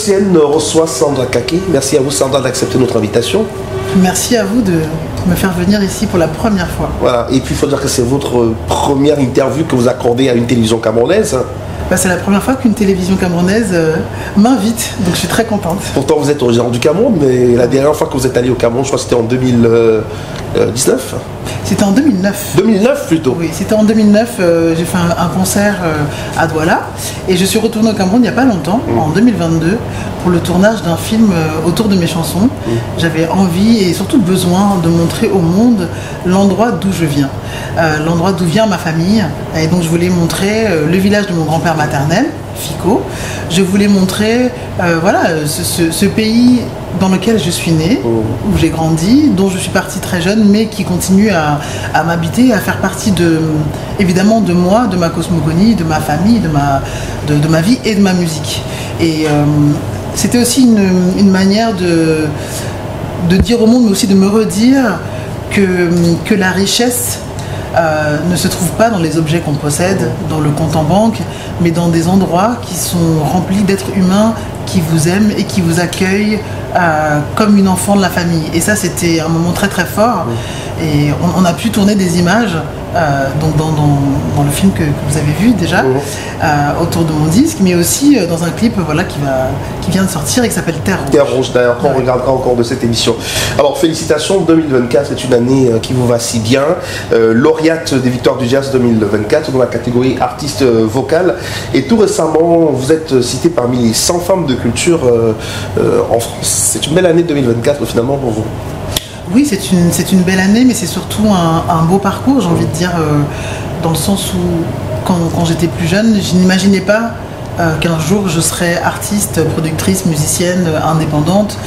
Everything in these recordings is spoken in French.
Sienne reçoit Sandra Kaké. Merci à vous, Sandra, d'accepter notre invitation. Merci à vous de me faire venir ici pour la première fois. Voilà, et puis il faut dire que c'est votre première interview que vous accordez à une télévision camerounaise. Bah, c'est la première fois qu'une télévision camerounaise m'invite, donc je suis très contente. Pourtant vous êtes originaire du Cameroun, mais la dernière fois que vous êtes allé au Cameroun, je crois que c'était en 2019. C'était en 2009. 2009 plutôt. Oui, c'était en 2009, j'ai fait un concert à Douala et je suis retournée au Cameroun il n'y a pas longtemps, en 2022, pour le tournage d'un film autour de mes chansons. J'avais envie et surtout besoin de montrer au monde l'endroit d'où je viens, l'endroit d'où vient ma famille. Et donc je voulais montrer le village de mon grand-père maternel, Fico. Je voulais montrer voilà, ce pays dans lequel je suis née, où j'ai grandi, dont je suis partie très jeune, mais qui continue à m'habiter, à faire partie évidemment de moi, de ma cosmogonie, de ma famille, de ma vie et de ma musique. Et c'était aussi une manière de dire au monde, mais aussi de me redire que la richesse ne se trouve pas dans les objets qu'on possède, dans le compte en banque, mais dans des endroits qui sont remplis d'êtres humains qui vous aiment et qui vous accueillent comme une enfant de la famille. Et ça, c'était un moment très très fort. Et on a pu tourner des images donc dans le film que vous avez vu déjà, autour de mon disque, mais aussi dans un clip voilà, qui vient de sortir et qui s'appelle Terre Rouge. Terre Rouge, d'ailleurs, qu'on regardera encore de cette émission. Alors, félicitations, 2024, c'est une année qui vous va si bien. Lauréate des Victoires du Jazz 2024 dans la catégorie artiste vocal. Et tout récemment, vous êtes citée parmi les 100 femmes de culture en France. C'est une belle année 2024 finalement pour vous. Oui, c'est une belle année, mais c'est surtout un beau parcours, j'ai envie de dire, dans le sens où, quand j'étais plus jeune, je n'imaginais pas qu'un jour je serais artiste, productrice, musicienne, indépendante.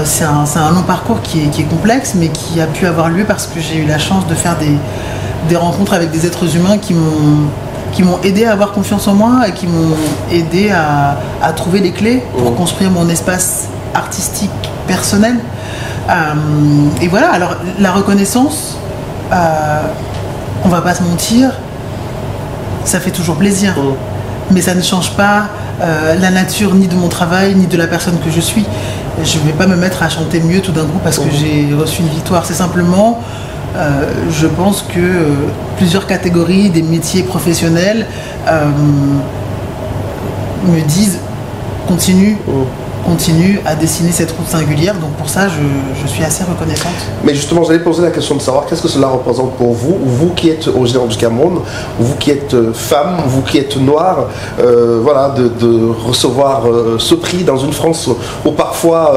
C'est un long parcours qui est complexe, mais qui a pu avoir lieu parce que j'ai eu la chance de faire des rencontres avec des êtres humains qui m'ont aidé à avoir confiance en moi et qui m'ont aidé à trouver les clés pour construire mon espace artistique personnel. Et voilà, alors la reconnaissance, on va pas se mentir, ça fait toujours plaisir, mais ça ne change pas la nature ni de mon travail ni de la personne que je suis. Je ne vais pas me mettre à chanter mieux tout d'un coup parce que j'ai reçu une victoire. C'est simplement, je pense que plusieurs catégories des métiers professionnels me disent continue à dessiner cette route singulière. Donc pour ça, je suis assez reconnaissante. Mais justement, j'allais poser la question de savoir qu'est-ce que cela représente pour vous, vous qui êtes originaire du Cameroun, vous qui êtes femme, vous qui êtes noire, voilà, de recevoir ce prix dans une France où parfois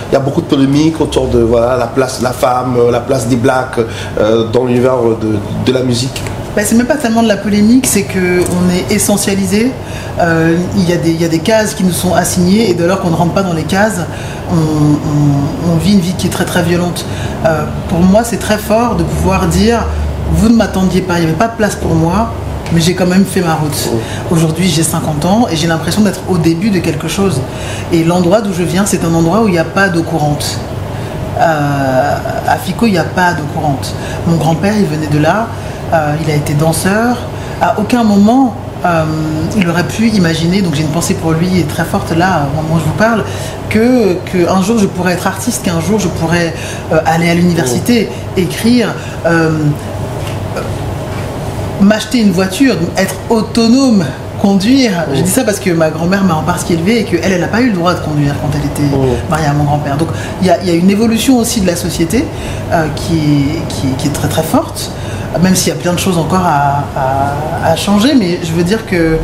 il y a beaucoup de polémiques autour de voilà, la place de la femme, la place des blacks dans l'univers de la musique. Ben, c'est même pas tellement de la polémique, c'est qu'on est essentialisé. Il y a des cases qui nous sont assignées et dès lors qu'on ne rentre pas dans les cases, on vit une vie qui est très très violente. Pour moi, c'est très fort de pouvoir dire vous ne m'attendiez pas, il n'y avait pas de place pour moi, mais j'ai quand même fait ma route. Aujourd'hui, j'ai 50 ans et j'ai l'impression d'être au début de quelque chose. Et l'endroit d'où je viens, c'est un endroit où il n'y a pas d'eau courante. À Fico, il n'y a pas d'eau courante. Mon grand-père, il venait de là. Il a été danseur. À aucun moment, il aurait pu imaginer, donc j'ai une pensée pour lui très forte là, au moment où je vous parle, qu'un jour je pourrais être artiste, qu'un jour je pourrais aller à l'université, écrire, m'acheter une voiture, être autonome, conduire. Je dis ça parce que ma grand-mère m'a en partie élevée et qu'elle n'a pas eu le droit de conduire quand elle était mariée à mon grand-père. Donc il y a une évolution aussi de la société qui est très très forte. Même s'il y a plein de choses encore à changer, mais je veux dire que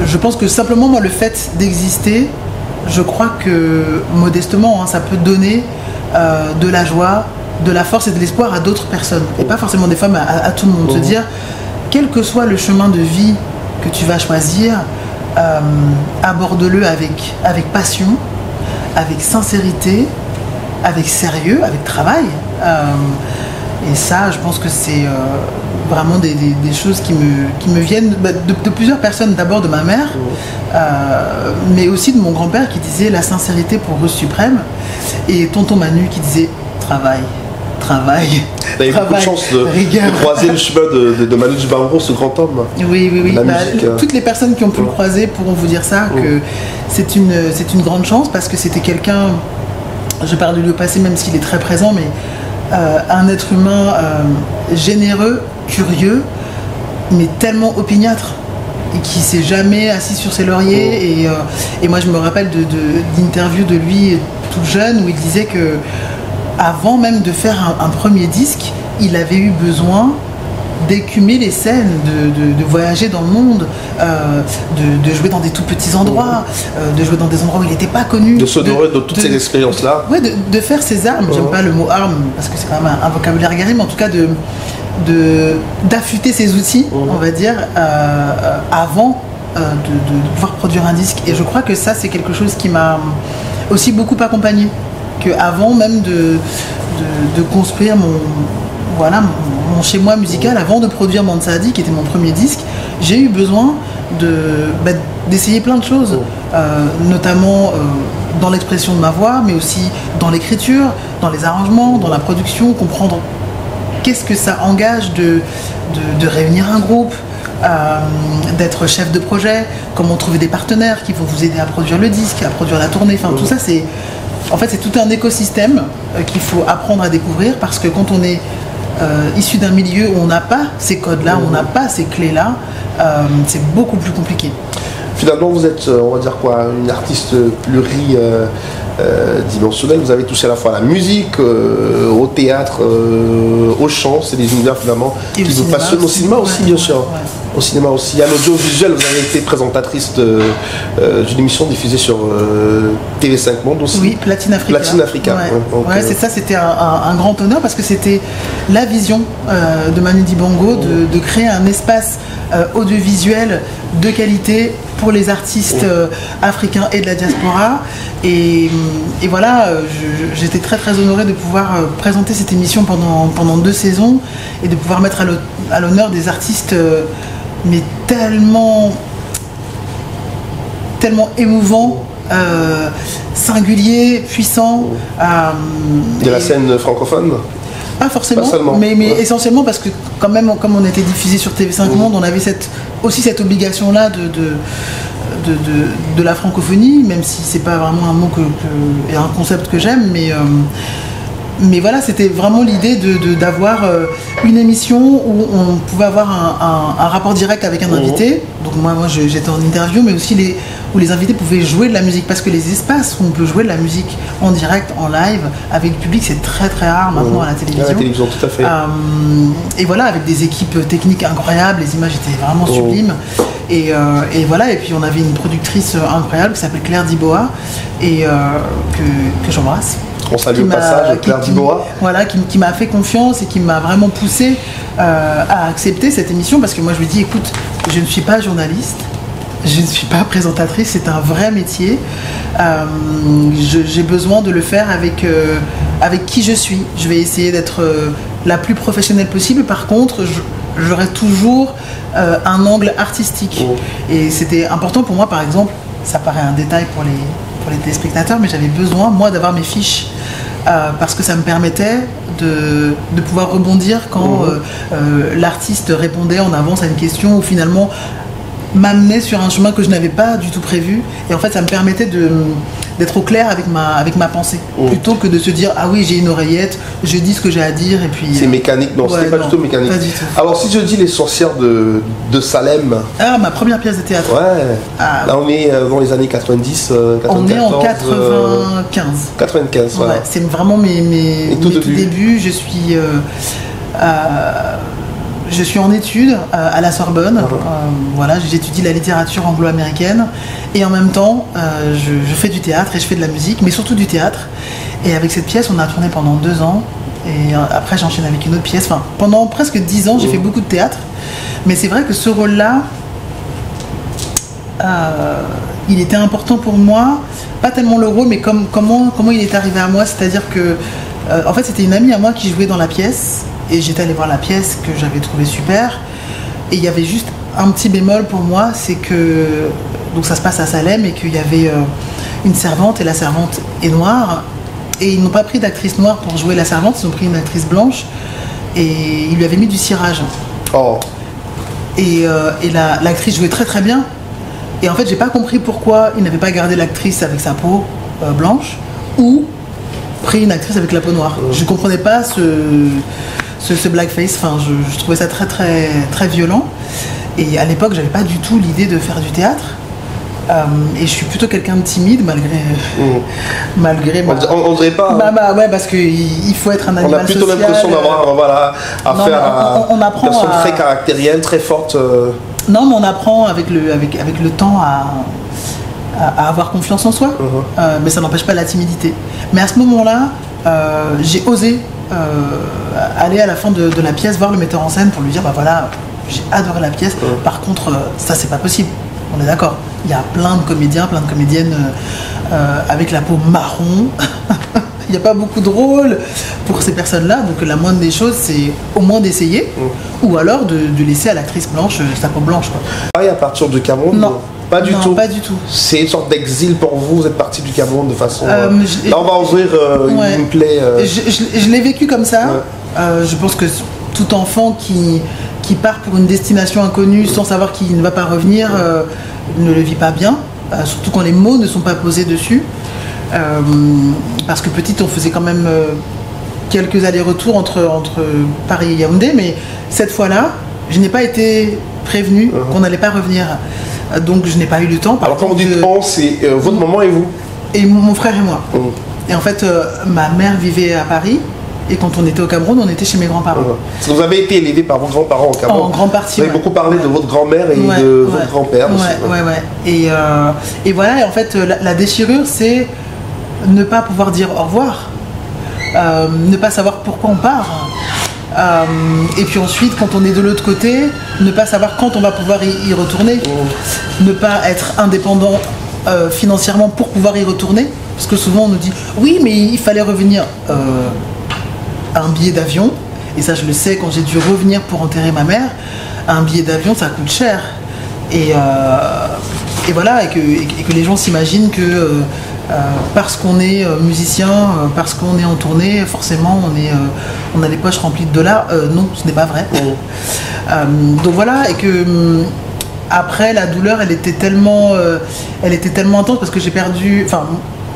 je pense que simplement moi le fait d'exister, je crois que modestement ça peut donner de la joie, de la force et de l'espoir à d'autres personnes, et pas forcément des femmes, à tout le monde. Se dire, quel que soit le chemin de vie que tu vas choisir, aborde-le avec passion, avec sincérité, avec sérieux, avec travail. Et ça, je pense que c'est vraiment des choses qui me viennent de plusieurs personnes. D'abord de ma mère, mais aussi de mon grand-père qui disait la sincérité pour eux suprême. Et tonton Manu qui disait travail. travail. Vous avez beaucoup de chance de croiser le chemin de Manu Dibango, ce grand homme. Oui. Toutes les personnes qui ont pu le croiser pourront vous dire ça, que c'est une grande chance parce que c'était quelqu'un, je parle de lui au passé même s'il est très présent, mais un être humain généreux, curieux, mais tellement opiniâtre et qui s'est jamais assis sur ses lauriers. Et moi je me rappelle d'interviews de lui tout jeune où il disait que avant même de faire un premier disque, il avait eu besoin d'écumer les scènes, de voyager dans le monde, de jouer dans des tout petits endroits, de jouer dans des endroits où il n'était pas connu. De s'honorer de toutes ces expériences-là. Oui, de faire ses armes. J'aime pas le mot arme parce que c'est quand même un vocabulaire guerrier, mais en tout cas d'affûter ses outils, on va dire, avant de pouvoir produire un disque. Et je crois que ça, c'est quelque chose qui m'a aussi beaucoup accompagné. Qu'avant même de construire mon chez-moi musical, avant de produire Mansadi, qui était mon premier disque, j'ai eu besoin d'essayer plein de choses, notamment dans l'expression de ma voix, mais aussi dans l'écriture, dans les arrangements, dans la production, comprendre qu'est-ce que ça engage de réunir un groupe, d'être chef de projet, comment trouver des partenaires qui vont vous aider à produire le disque, à produire la tournée, enfin tout ça c'est tout un écosystème qu'il faut apprendre à découvrir parce que quand on est issu d'un milieu où on n'a pas ces codes-là, on n'a pas ces clés-là, c'est beaucoup plus compliqué. Finalement, vous êtes, on va dire quoi, une artiste pluridimensionnelle. Vous avez touché à la fois à la musique, au théâtre, au chant. C'est des univers finalement qui vous passionnent. Au cinéma aussi, bien sûr. Ouais. Au cinéma aussi. À l'audiovisuel, vous avez été présentatrice d'une émission diffusée sur TV5 Monde aussi. Oui, Platine Africa. Platine Africa. Ouais, c'est ça, c'était un grand honneur parce que c'était la vision de Manu Dibango de créer un espace audiovisuel de qualité pour les artistes africains et de la diaspora. Et voilà, j'étais très très honorée de pouvoir présenter cette émission pendant 2 saisons et de pouvoir mettre à l'honneur des artistes mais tellement émouvants, singuliers, puissants. De la scène francophone ? Pas forcément, mais essentiellement parce que quand même, comme on était diffusé sur TV5 Monde, on avait aussi cette obligation-là de la francophonie, même si c'est pas vraiment un mot et un concept que j'aime, mais voilà, c'était vraiment l'idée d'avoir une émission où on pouvait avoir un rapport direct avec un invité. Donc moi j'étais en interview, mais aussi où les invités pouvaient jouer de la musique, parce que les espaces où on peut jouer de la musique en direct, en live, avec le public, c'est très très rare maintenant à la télévision. À la télévision, tout à fait. Et voilà, avec des équipes techniques incroyables, les images étaient vraiment sublimes. Et voilà, et puis on avait une productrice incroyable qui s'appelle Claire Diboa, et que j'embrasse. On salue au passage Claire Diboa. Voilà, qui m'a fait confiance et qui m'a vraiment poussé à accepter cette émission, parce que moi je lui dis, écoute, je ne suis pas journaliste, je ne suis pas présentatrice, c'est un vrai métier. J'ai besoin de le faire avec qui je suis. Je vais essayer d'être la plus professionnelle possible. Par contre, j'aurai toujours un angle artistique. Et c'était important pour moi, par exemple, ça paraît un détail pour les téléspectateurs, mais j'avais besoin, moi, d'avoir mes fiches. Parce que ça me permettait de pouvoir rebondir quand l'artiste répondait en avance à une question ou finalement m'amenait sur un chemin que je n'avais pas du tout prévu. Et en fait, ça me permettait d'être au clair avec ma pensée, plutôt que de se dire ah oui, j'ai une oreillette, je dis ce que j'ai à dire et puis c'est mécanique. Non, c'était pas du tout mécanique. Pas du tout. Alors si je dis Les Sorcières de Salem, ma première pièce de théâtre. Là on est dans les années 90, 94, on est en 95. Voilà. C'est vraiment mes tout débuts. Je suis en études à la Sorbonne. Voilà, j'étudie la littérature anglo-américaine et en même temps je fais du théâtre et je fais de la musique, mais surtout du théâtre. Et avec cette pièce, on a tourné pendant 2 ans et après j'enchaîne avec une autre pièce. Enfin, pendant presque 10 ans, j'ai fait beaucoup de théâtre. Mais c'est vrai que ce rôle-là, il était important pour moi. Pas tellement le rôle, mais comment il est arrivé à moi. C'est-à-dire que, en fait, c'était une amie à moi qui jouait dans la pièce. Et j'étais allée voir la pièce que j'avais trouvée super. Et il y avait juste un petit bémol pour moi, c'est que donc ça se passe à Salem et qu'il y avait une servante et la servante est noire. Et ils n'ont pas pris d'actrice noire pour jouer la servante, ils ont pris une actrice blanche et ils lui avaient mis du cirage. Oh. Et l'actrice jouait très très bien. Et en fait, j'ai pas compris pourquoi ils n'avaient pas gardé l'actrice avec sa peau blanche ou pris une actrice avec la peau noire. Je comprenais pas ce blackface. Enfin, je trouvais ça très très très violent. Et à l'époque, j'avais pas du tout l'idée de faire du théâtre. Et je suis plutôt quelqu'un de timide malgré on dirait pas. Ouais, parce qu'il faut être un animal social. On a plutôt l'impression d'avoir affaire à une personne très caractérielle, très forte. Non, mais on apprend avec le temps à avoir confiance en soi. Mais ça n'empêche pas la timidité. Mais à ce moment-là, j'ai osé aller à la fin de la pièce voir le metteur en scène pour lui dire bah voilà, j'ai adoré la pièce. Par contre, ça c'est pas possible. On est d'accord. Il y a plein de comédiens, plein de comédiennes avec la peau marron. Il n'y a pas beaucoup de rôles pour ces personnes-là. Donc la moindre des choses, c'est au moins d'essayer. Ou alors de laisser à l'actrice blanche sa peau blanche. À partir du Cameroun? Non. Pas du tout. Pas du tout. C'est une sorte d'exil pour vous. Vous êtes parti du Cameroun de façon. Là, on va ouvrir une plaie. Je l'ai vécu comme ça. Je pense que tout enfant qui part pour une destination inconnue sans savoir qu'il ne va pas revenir ne le vit pas bien. Surtout quand les mots ne sont pas posés dessus. Parce que petite, on faisait quand même quelques allers-retours entre Paris et Yaoundé. Mais cette fois-là, je n'ai pas été prévenue qu'on n'allait pas revenir. Donc je n'ai pas eu le temps. Alors quand vous dites on, c'est votre maman et vous? Et mon frère et moi. Et en fait, ma mère vivait à Paris. Et quand on était au Cameroun, on était chez mes grands-parents. Vous avez été élevé par vos grands-parents au Cameroun? En grande partie. Vous avez beaucoup parlé de votre grand-mère et de votre grand-père aussi. Et voilà, et en fait, la déchirure, c'est ne pas pouvoir dire au revoir. Ne pas savoir pourquoi on part. Et puis ensuite, quand on est de l'autre côté, ne pas savoir quand on va pouvoir y retourner. Ne pas être indépendant financièrement pour pouvoir y retourner. Parce que souvent, on nous dit, oui, mais il fallait revenir. Un billet d'avion, et ça je le sais quand j'ai dû revenir pour enterrer ma mère, un billet d'avion ça coûte cher. Et voilà, et que les gens s'imaginent que parce qu'on est musicien, parce qu'on est en tournée, forcément on a les poches remplies de dollars. Non, ce n'est pas vrai. Donc voilà, et que après la douleur elle était tellement intense parce que j'ai perdu, enfin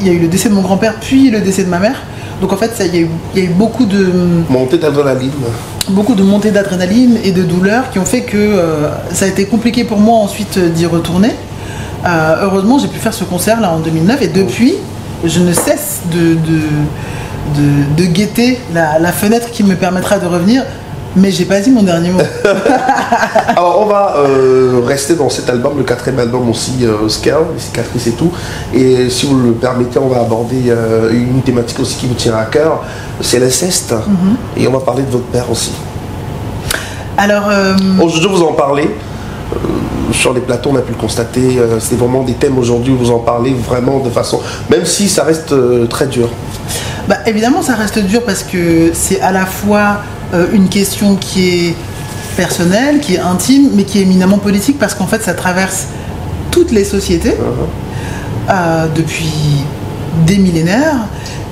il y a eu le décès de mon grand-père puis le décès de ma mère. Donc en fait, il y a eu beaucoup de montée d'adrénaline. Beaucoup de montées d'adrénaline et de douleur qui ont fait que ça a été compliqué pour moi ensuite d'y retourner. Heureusement, j'ai pu faire ce concert là en 2009 et depuis, je ne cesse de guetter la fenêtre qui me permettra de revenir. Mais j'ai pas dit mon dernier mot. Alors on va rester dans cet album, le 4e album aussi, Scale, les cicatrices et tout. Et si vous le permettez, on va aborder une thématique aussi qui vous tient à cœur, c'est l'inceste. Et on va parler de votre père aussi. Alors... Aujourd'hui vous en parlez. Sur les plateaux, on a pu le constater. C'est vraiment des thèmes aujourd'hui où vous en parlez vraiment de façon... Même si ça reste très dur. Bah, évidemment, ça reste dur parce que c'est à la fois une question qui est personnelle, qui est intime, mais qui est éminemment politique parce qu'en fait, ça traverse toutes les sociétés depuis des millénaires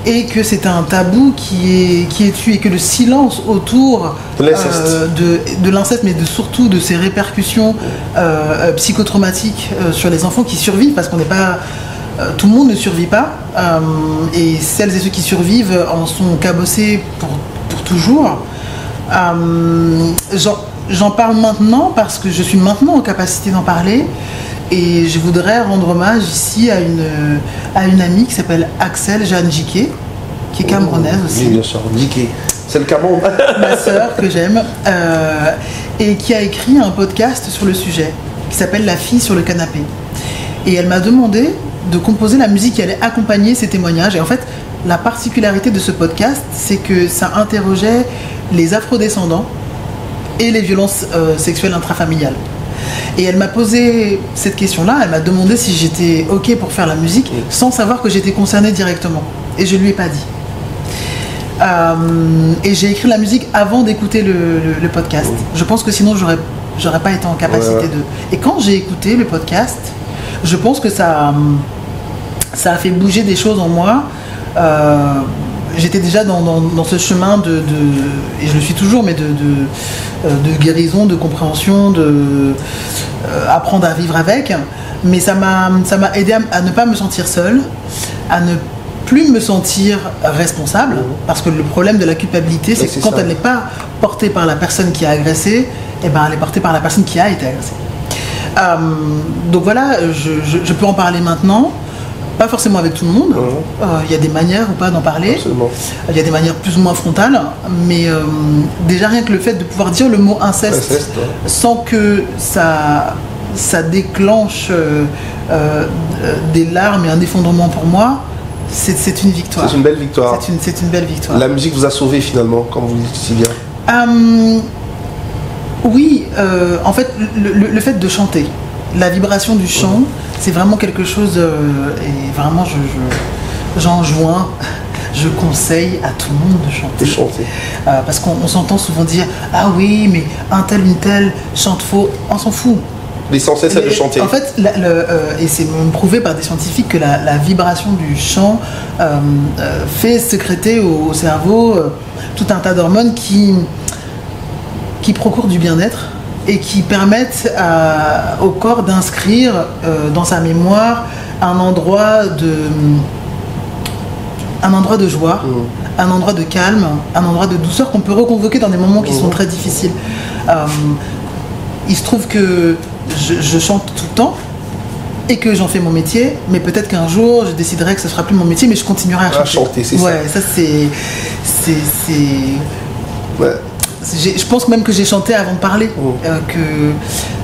et que c'est un tabou qui est tué et que le silence autour de l'inceste, mais surtout de ses répercussions psychotraumatiques sur les enfants qui survivent parce qu'on n'est pas... tout le monde ne survit pas et celles et ceux qui survivent en sont cabossés pour toujours. J'en parle maintenant parce que je suis maintenant en capacité d'en parler et je voudrais rendre hommage ici à une amie qui s'appelle Axel Jeanne Jiquet, qui est camerounaise aussi. Oui, bien sûr, Jiquet. C'est le Cameroun. Ma sœur que j'aime et qui a écrit un podcast sur le sujet qui s'appelle La fille sur le canapé. Et elle m'a demandé de composer la musique qui allait accompagner ces témoignages. Et en fait, la particularité de ce podcast, c'est que ça interrogeait les afrodescendants et les violences sexuelles intrafamiliales. Et elle m'a posé cette question-là, elle m'a demandé si j'étais OK pour faire la musique, sans savoir que j'étais concernée directement. Et je lui ai pas dit. Et j'ai écrit la musique avant d'écouter le podcast. Je pense que sinon, j'aurais pas été en capacité de... Et quand j'ai écouté le podcast, je pense que ça a fait bouger des choses en moi j'étais déjà dans ce chemin et je le suis toujours, mais de guérison, de compréhension, apprendre à vivre avec. Mais ça m'a aidé à ne pas me sentir seule, à ne plus me sentir responsable, parce que le problème de la culpabilité, c'est que quand elle n'est pas portée par la personne qui a agressé, eh ben, elle est portée par la personne qui a été agressée. Donc voilà, je peux en parler maintenant. Pas forcément avec tout le monde. Il y a des manières ou pas d'en parler. Il y a des manières plus ou moins frontales. Mais déjà rien que le fait de pouvoir dire le mot inceste sans que ça déclenche des larmes et un effondrement pour moi, c'est une victoire. C'est une belle victoire. C'est une belle victoire. La musique vous a sauvé finalement, comme vous le dites si bien. Oui, en fait, le fait de chanter, la vibration du chant, c'est vraiment quelque chose, et vraiment j'enjoins, je conseille à tout le monde de chanter. Parce qu'on s'entend souvent dire « Ah oui, mais un tel, une telle chante faux », on s'en fout. L'essentiel c'est de chanter. En fait, et c'est même prouvé par des scientifiques que la vibration du chant fait sécréter au cerveau tout un tas d'hormones qui procurent du bien-être et qui permettent au corps d'inscrire dans sa mémoire un endroit de joie, un endroit de calme, un endroit de douceur qu'on peut reconvoquer dans des moments qui sont très difficiles. Il se trouve que je chante tout le temps et que j'en fais mon métier, mais peut-être qu'un jour je déciderai que ce ne sera plus mon métier, mais je continuerai à chanter. C'est ça c'est... Ouais. Je pense même que j'ai chanté avant de parler,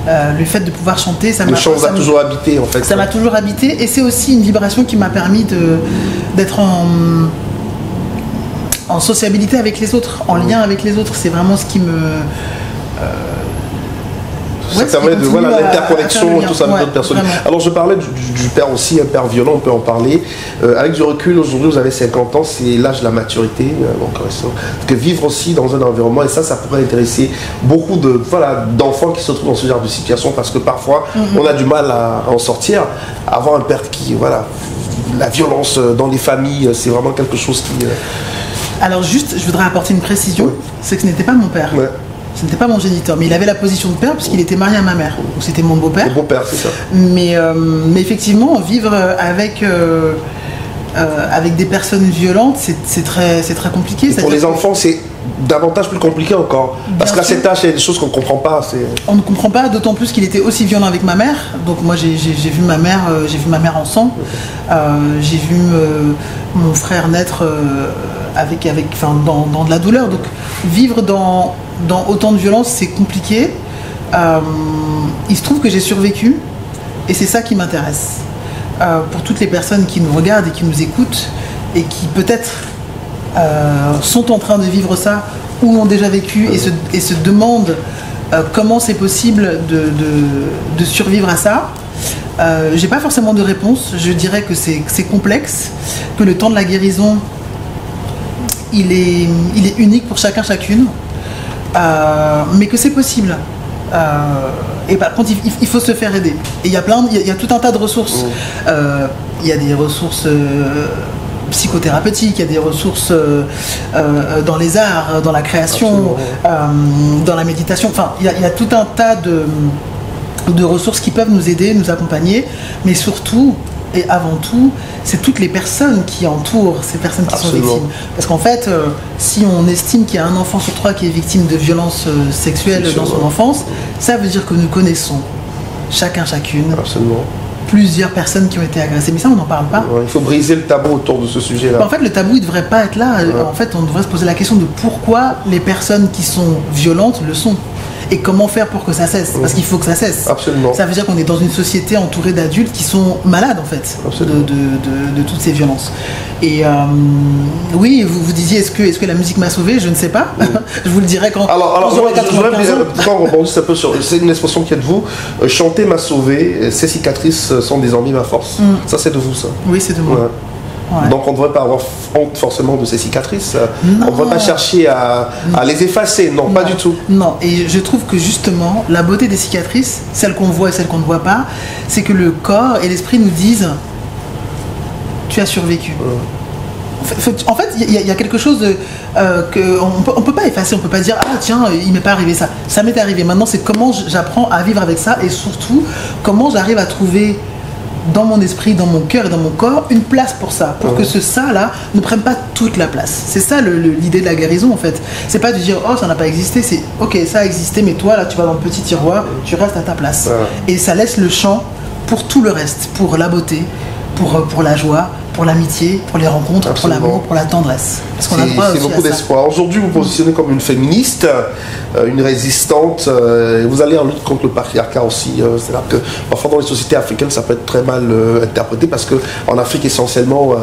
le fait de pouvoir chanter, ça m'a... Le chant vous a toujours habité en fait. Ça m'a toujours habité, et c'est aussi une vibration qui m'a permis d'être en sociabilité avec les autres, en lien avec les autres. C'est vraiment ce qui me... ça permet de l'interconnexion et tout ça avec d'autres personnes. Vraiment. Alors je parlais du père aussi, un père violent, on peut en parler. Avec du recul, aujourd'hui vous avez 50 ans, c'est l'âge de la maturité, que vivre aussi dans un environnement, et ça pourrait intéresser beaucoup d'enfants qui se trouvent dans ce genre de situation, parce que parfois on a du mal à en sortir. Avoir un père qui, la violence dans les familles, c'est vraiment quelque chose qui... Alors juste, je voudrais apporter une précision, c'est que ce n'était pas mon père. Ce n'était pas mon géniteur, mais il avait la position de père puisqu'il était marié à ma mère. Donc c'était mon beau-père. Mon beau-père, c'est ça. Mais effectivement, vivre avec des personnes violentes, c'est très compliqué. Pour les enfants, c'est davantage plus compliqué encore. Parce qu'à cet âge, il y a des choses qu'on ne comprend pas. On ne comprend pas, d'autant plus qu'il était aussi violent avec ma mère. Donc moi, j'ai vu ma mère en sang. J'ai vu mon frère naître dans de la douleur. Donc vivre dans autant de violence, c'est compliqué. Il se trouve que j'ai survécu, et c'est ça qui m'intéresse. Pour toutes les personnes qui nous regardent et qui nous écoutent, et qui peut-être sont en train de vivre ça, ou l'ont déjà vécu, et se demandent comment c'est possible de survivre à ça. J'ai pas forcément de réponse. Je dirais que c'est complexe, que le temps de la guérison, il est unique pour chacune. Mais que c'est possible. Et par contre, il faut se faire aider. Et il y a tout un tas de ressources. Il y a des ressources psychothérapeutiques, il y a des ressources dans les arts, dans la création, dans la méditation. Enfin, il y a tout un tas de ressources qui peuvent nous aider, nous accompagner, mais surtout, et avant tout, c'est toutes les personnes qui entourent ces personnes qui sont victimes. Parce qu'en fait, si on estime qu'il y a un enfant sur 3 qui est victime de violences sexuelles dans son enfance, ça veut dire que nous connaissons chacune plusieurs personnes qui ont été agressées. Mais ça, on n'en parle pas. Il faut briser le tabou autour de ce sujet-là. En fait, le tabou, il ne devrait pas être là. En fait, on devrait se poser la question de pourquoi les personnes qui sont violentes le sont. Et comment faire pour que ça cesse? Parce qu'il faut que ça cesse. Absolument. Ça veut dire qu'on est dans une société entourée d'adultes qui sont malades, en fait, de toutes ces violences. Et oui, vous disiez, est-ce que la musique m'a sauvé? Je ne sais pas. Je vous le dirai quand j'aurai 95 ans. Quand on rebondit un peu sur... C'est une expression qui est de vous. Chanter m'a sauvé, ces cicatrices sont désormais ma force. Ça, c'est de vous, ça? Oui, c'est de moi. Ouais. Donc on ne devrait pas avoir honte forcément de ces cicatrices. On ne devrait pas chercher à les effacer. Non, pas du tout. Non, et je trouve que justement, la beauté des cicatrices, celles qu'on voit et celles qu'on ne voit pas, c'est que le corps et l'esprit nous disent « tu as survécu ». En fait, il y a quelque chose qu'on peut pas effacer, on peut pas dire ah tiens, il m'est pas arrivé ça. Ça m'est arrivé. Maintenant, c'est comment j'apprends à vivre avec ça et surtout comment j'arrive à trouver dans mon esprit, dans mon cœur et dans mon corps une place pour ça, pour que ce ça là ne prenne pas toute la place. C'est ça l'idée de la guérison en fait. C'est pas de dire oh ça n'a pas existé, c'est ok ça a existé mais toi là tu vas dans le petit tiroir, tu restes à ta place et ça laisse le champ pour tout le reste, pour la beauté, pour la joie, pour l'amitié, pour les rencontres, Absolument. Pour l'amour, pour la tendresse. Parce qu'on a droit aussi beaucoup d'espoir. Aujourd'hui, vous vous positionnez comme une féministe, une résistante. Vous allez en lutte contre le patriarcat aussi. C'est-à-dire que parfois dans les sociétés africaines, ça peut être très mal interprété parce qu'en Afrique, essentiellement,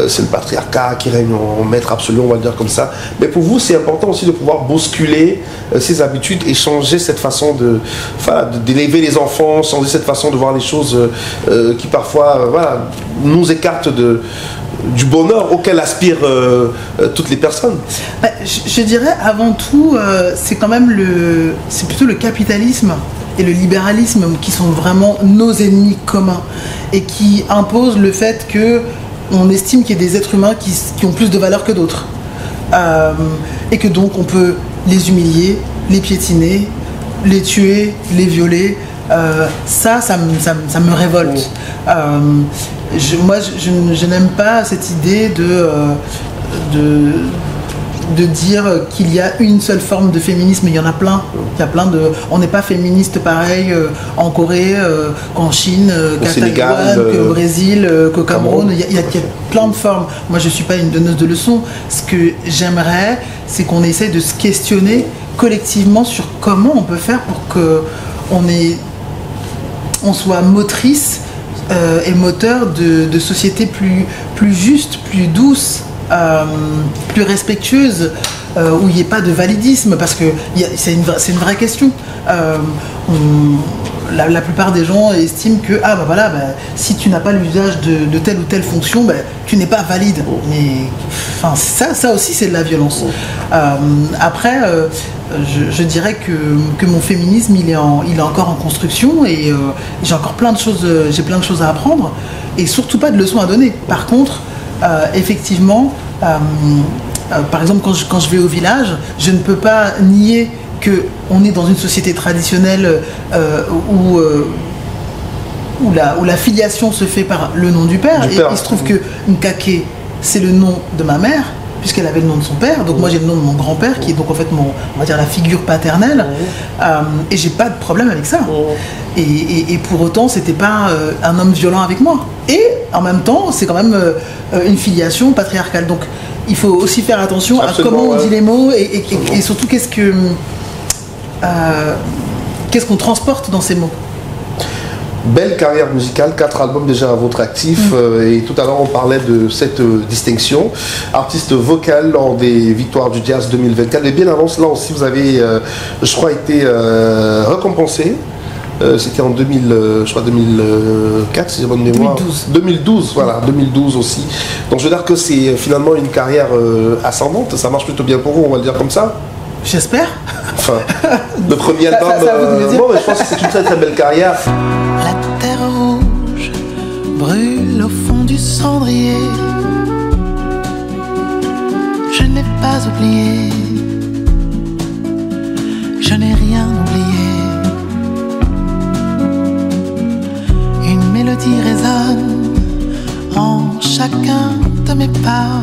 c'est le patriarcat qui règne en maître absolu, on va le dire comme ça. Mais pour vous, c'est important aussi de pouvoir bousculer ces habitudes et changer cette façon d'élever les enfants, changer cette façon de voir les choses qui parfois nous écartent du bonheur auquel aspirent toutes les personnes. Je dirais avant tout, c'est quand même c'est plutôt le capitalisme et le libéralisme qui sont vraiment nos ennemis communs et qui imposent le fait qu'on estime qu'il y a des êtres humains qui ont plus de valeur que d'autres et que donc on peut les humilier, les piétiner, les tuer, les violer. Ça me révolte. Moi, je n'aime pas cette idée de dire qu'il y a une seule forme de féminisme. Il y en a plein. Il y a plein de. On n'est pas féministe pareil en Corée, qu'en Chine, qu'à Taïwan, qu'au Brésil, qu'au Cameroun. Il y a plein de formes. Moi, je ne suis pas une donneuse de leçons. Ce que j'aimerais, c'est qu'on essaie de se questionner collectivement sur comment on peut faire pour qu'on soit motrice et moteur de sociétés plus justes, plus douces, plus respectueuses, où il n'y ait pas de validisme, parce que c'est une vraie question. La plupart des gens estiment que si tu n'as pas l'usage de telle ou telle fonction, tu n'es pas valide. Mais ça aussi c'est de la violence. Après, je dirais que mon féminisme il est encore en construction et j'ai encore plein de choses à apprendre et surtout pas de leçons à donner. Par contre, effectivement, par exemple quand je vais au village, je ne peux pas nier qu'on est dans une société traditionnelle où la filiation se fait par le nom du père. Il se trouve que Nkake, c'est le nom de ma mère, puisqu'elle avait le nom de son père. Donc moi j'ai le nom de mon grand-père, qui est donc en fait on va dire la figure paternelle. Et j'ai pas de problème avec ça. Et pour autant, c'était pas un homme violent avec moi. Et en même temps, c'est quand même une filiation patriarcale. Donc il faut aussi faire attention Absolument, à comment on dit les mots et surtout qu'est-ce qu'on transporte dans ces mots. Belle carrière musicale, 4 albums déjà à votre actif et tout à l'heure on parlait de cette distinction, artiste vocal lors des victoires du Jazz 2024, mais bien avant cela aussi vous avez je crois été récompensé. C'était en 2004 si j'ai bonne mémoire. 2012, voilà, 2012 aussi. Donc je veux dire que c'est finalement une carrière ascendante, ça marche plutôt bien pour vous, on va le dire comme ça. J'espère. Enfin, le premier album, non mais je pense que c'est une très très belle carrière. La terre rouge brûle au fond du cendrier. Je n'ai pas oublié, je n'ai rien oublié. Une mélodie résonne en chacun de mes pas.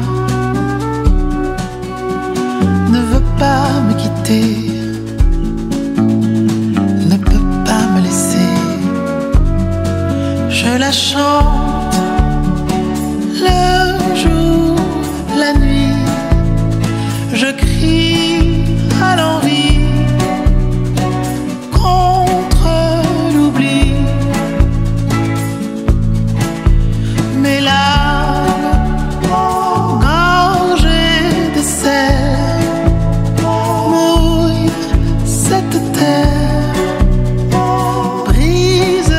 Ne veut pas me quitter, ne peut pas me laisser. Je la chante le jour, la nuit. Je crie à l'envie contre l'oubli. Mes larmes gorgées de sel mouillent cette terre, brise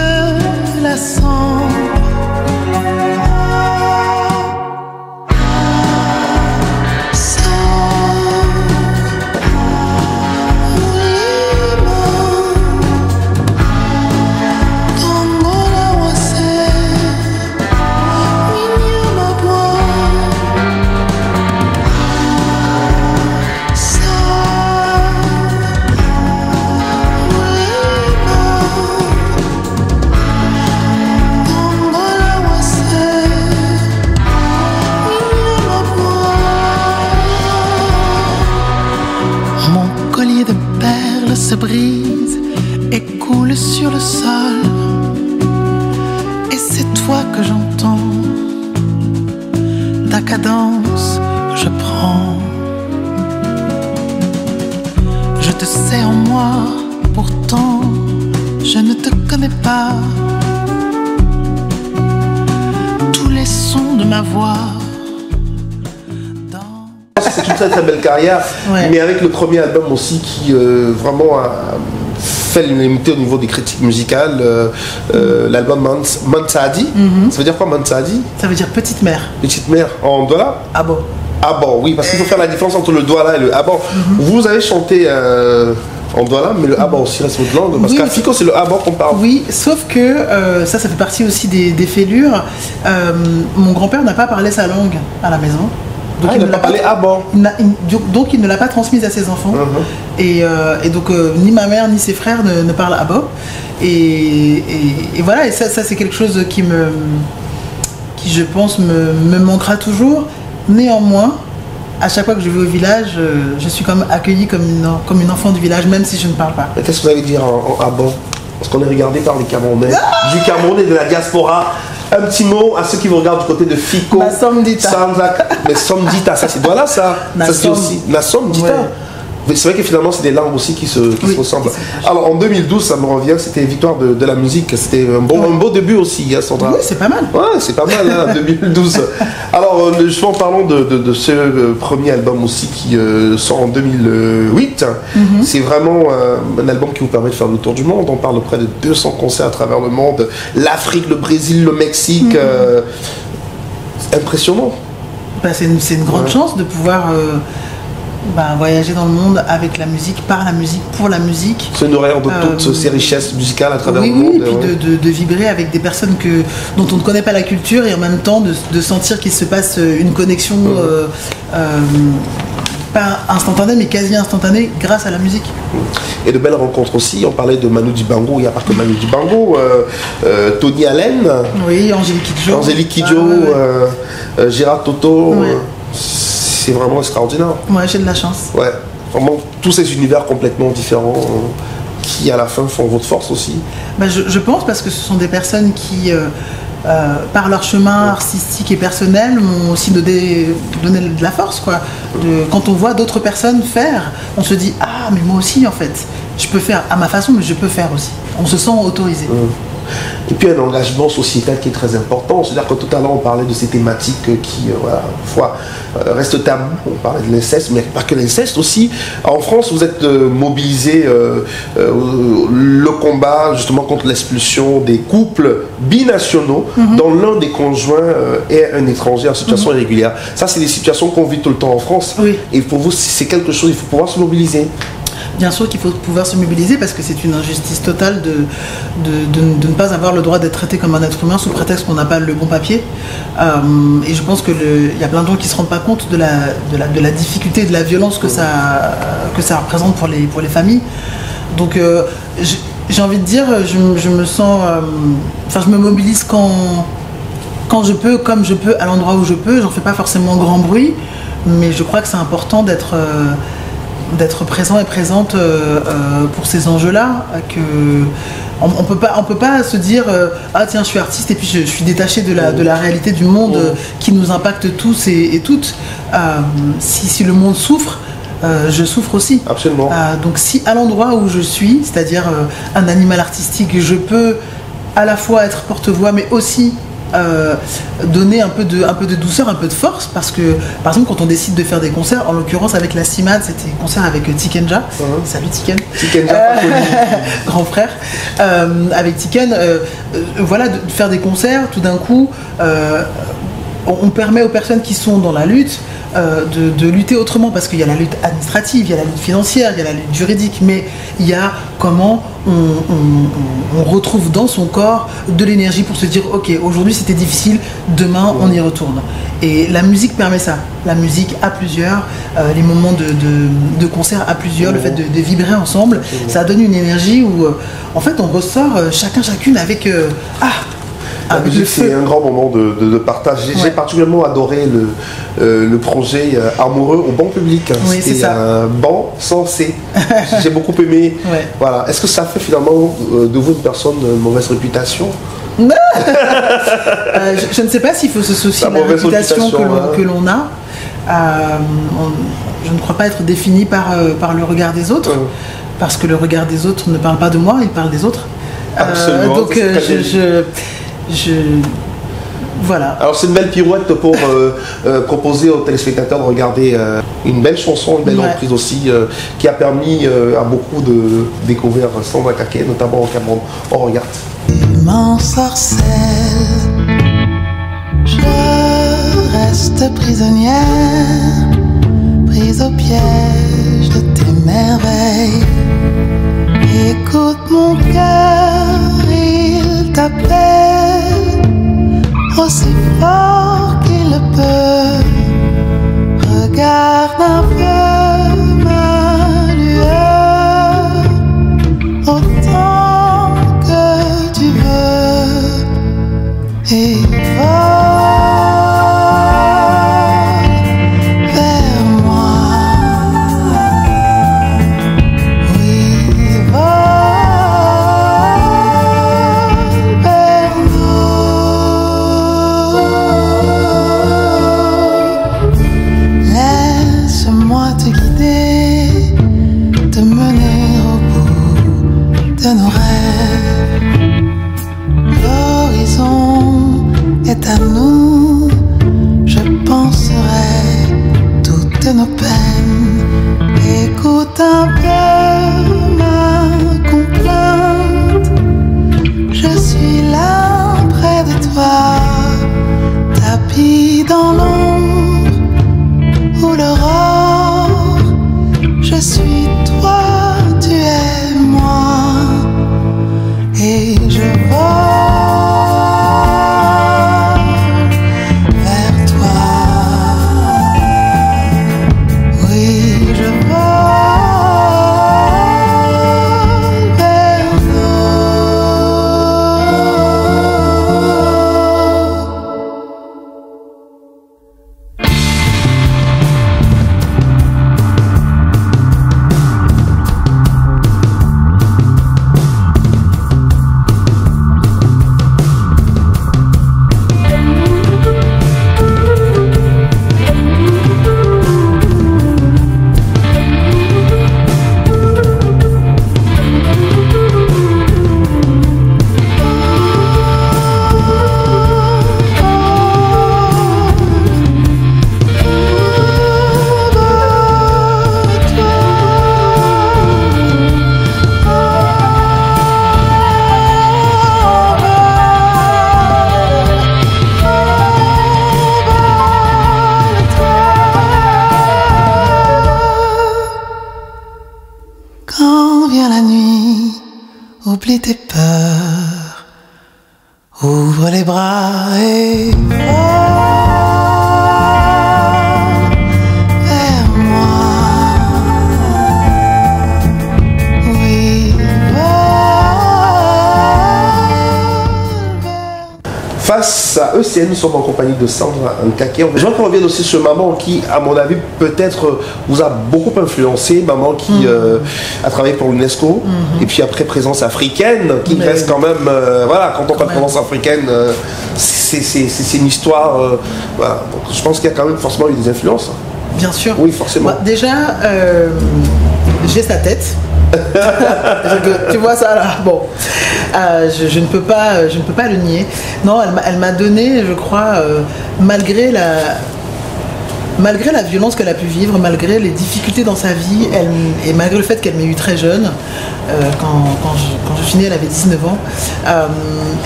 la cendre. de perles se brise et coule sur le sol. Et c'est toi que j'entends, ta cadence que je prends. Je te sais en moi, pourtant je ne te connais pas. Tous les sons de ma voix. C'est une très très belle carrière, Ouais. mais avec le premier album aussi qui vraiment a fait l'unanimité au niveau des critiques musicales, l'album Mansadi. Ça veut dire quoi Mansadi? Ça veut dire petite mère. Petite mère en dollar? Ah bon? Ah bon, oui, parce qu'il faut faire la différence entre le douala et le ah bon. Vous avez chanté en douala, mais le ah bon aussi reste votre langue, parce Oui, qu'à mais Fico c'est le ah bon qu'on parle. Oui, sauf que ça fait partie aussi des fêlures. Mon grand-père n'a pas parlé sa langue à la maison. Donc Ah, il ne n'a l'a pas parlé ah bon. Donc il ne l'a pas transmise à ses enfants. Et donc ni ma mère ni ses frères ne parlent abo. Et voilà, et ça c'est quelque chose qui je pense me manquera toujours. Néanmoins, à chaque fois que je vais au village, je suis comme accueillie comme une enfant du village, même si je ne parle pas. Mais qu'est-ce que vous allez dire en ah bon? Parce qu'on est regardé par les Camerounais, du Cameroun et de la diaspora. Un petit mot à ceux qui vous regardent du côté de Fico. Nasom Dita. Mais Somdita, ça c'est voilà ça. Ça se dit aussi. Nasom Dita. Ouais. Mais c'est vrai que finalement c'est des langues aussi qui se ressemblent. qui se Alors en 2012, ça me revient, c'était Victoire de la musique. C'était un beau début aussi, hein, Sandra. Oui, c'est pas mal. Ouais, c'est pas mal, hein, 2012. Alors, justement, parlons de ce premier album aussi qui sort en 2008. C'est vraiment un album qui vous permet de faire le tour du monde. On parle de près de 200 concerts à travers le monde. L'Afrique, le Brésil, le Mexique. C'est impressionnant. Bah, c'est une grande chance de pouvoir voyager dans le monde avec la musique, par la musique, pour la musique. Se nourrir de toutes ces richesses musicales à travers Oui, le monde. et puis de vibrer avec des personnes dont on ne connaît pas la culture et en même temps de sentir qu'il se passe une connexion pas instantanée mais quasi instantanée grâce à la musique. Et de belles rencontres aussi. On parlait de Manu Dibango, il n'y a pas que Manu Dibango, Tony Allen, Oui, Angélique Kidjo. Gérard Toto. Ouais. C'est vraiment extraordinaire. Ouais, j'ai de la chance. Ouais, vraiment tous ces univers complètement différents qui à la fin font votre force aussi. Je pense parce que ce sont des personnes qui, par leur chemin artistique et personnel, m'ont aussi donné de la force, quoi. Quand on voit d'autres personnes faire, on se dit ah mais moi aussi en fait, je peux faire à ma façon, mais je peux faire aussi. On se sent autorisé. Et puis un engagement sociétal qui est très important. C'est-à-dire que tout à l'heure on parlait de ces thématiques qui, parfois restent tabous. On parlait de l'inceste, mais pas que l'inceste aussi. En France, vous êtes mobilisé le combat justement contre l'expulsion des couples binationaux dont l'un des conjoints est un étranger en situation irrégulière. Ça, c'est des situations qu'on vit tout le temps en France. Oui. Et pour vous, c'est quelque chose, il faut pouvoir se mobiliser. Bien sûr qu'il faut pouvoir se mobiliser parce que c'est une injustice totale de ne pas avoir le droit d'être traité comme un être humain sous prétexte qu'on n'a pas le bon papier. Et je pense qu'il y a plein de gens qui ne se rendent pas compte de la difficulté et de la violence que ça représente pour les familles. Donc j'ai envie de dire, je me sens... je me mobilise quand je peux, comme je peux, à l'endroit où je peux. J'en fais pas forcément grand bruit, mais je crois que c'est important d'être présent et présente pour ces enjeux-là. On peut pas se dire ah tiens je suis artiste et puis je suis détaché de la réalité du monde qui nous impacte tous et toutes. Si le monde souffre, je souffre aussi. Absolument. Donc si à l'endroit où je suis, c'est-à-dire un animal artistique, je peux à la fois être porte-voix mais aussi donner un peu de douceur, un peu de force, parce que par exemple quand on décide de faire des concerts, en l'occurrence avec la CIMAD, c'était un concert avec Tikenja. Salut Tiken. Grand frère. Avec Tiken, voilà, de faire des concerts, tout d'un coup, on permet aux personnes qui sont dans la lutte de lutter autrement, parce qu'il y a la lutte administrative, il y a la lutte financière, il y a la lutte juridique, mais il y a comment on retrouve dans son corps de l'énergie pour se dire ok, aujourd'hui c'était difficile, demain on y retourne. Et la musique permet ça, la musique à plusieurs, les moments de concert à plusieurs, le fait de vibrer ensemble, ça donne une énergie où en fait on ressort chacune avec La musique, c'est un grand moment de partage. J'ai particulièrement adoré le projet Amoureux au banc public. Oui, c'était un banc sans C. J'ai beaucoup aimé. Ouais. Voilà. Est-ce que ça fait finalement de vous une personne de mauvaise réputation? Je ne sais pas s'il faut se soucier de la réputation que l'on a. Je ne crois pas être définie par le regard des autres, parce que le regard des autres ne parle pas de moi, il parle des autres. Absolument. Donc voilà. Alors c'est une belle pirouette pour proposer aux téléspectateurs de regarder une belle chanson, une belle reprise aussi, qui a permis à beaucoup de découvrir Sandra Kaké, notamment au Cameroun. On regarde. M'ensorcelle, je reste prisonnière, prise au piège de tes merveilles. Écoute mon cœur, il t'appelle aussi fort qu'il le peut. Regarde un peu ma lueur, autant que tu veux, et à nous, je penserai toutes nos peines. Écoute un peu ma complainte, je suis là près de toi, tapis dans l'ombre ou l'aurore. Je suis toi, tu es moi, et je vole. Oublie tes peurs, ouvre les bras et vers moi. Oui, Face à ECN, nous sommes en compagnie de Sandra Kaké. Je vois qu'on revient aussi sur maman qui, à mon avis, peut-être vous a beaucoup influencé. Maman qui a travaillé pour l'UNESCO et puis après présence africaine, qui reste quand même, voilà, quand on parle de présence africaine, c'est une histoire. Voilà. Donc, je pense qu'il y a quand même forcément eu des influences. Bien sûr. Oui, forcément. Bah, déjà, j'ai sa tête. Tu vois ça là, bon, je ne peux pas le nier. Non, elle m'a donné, je crois, malgré la violence qu'elle a pu vivre, malgré les difficultés dans sa vie, et malgré le fait qu'elle m'ait eu très jeune, quand je suis née, elle avait 19 ans,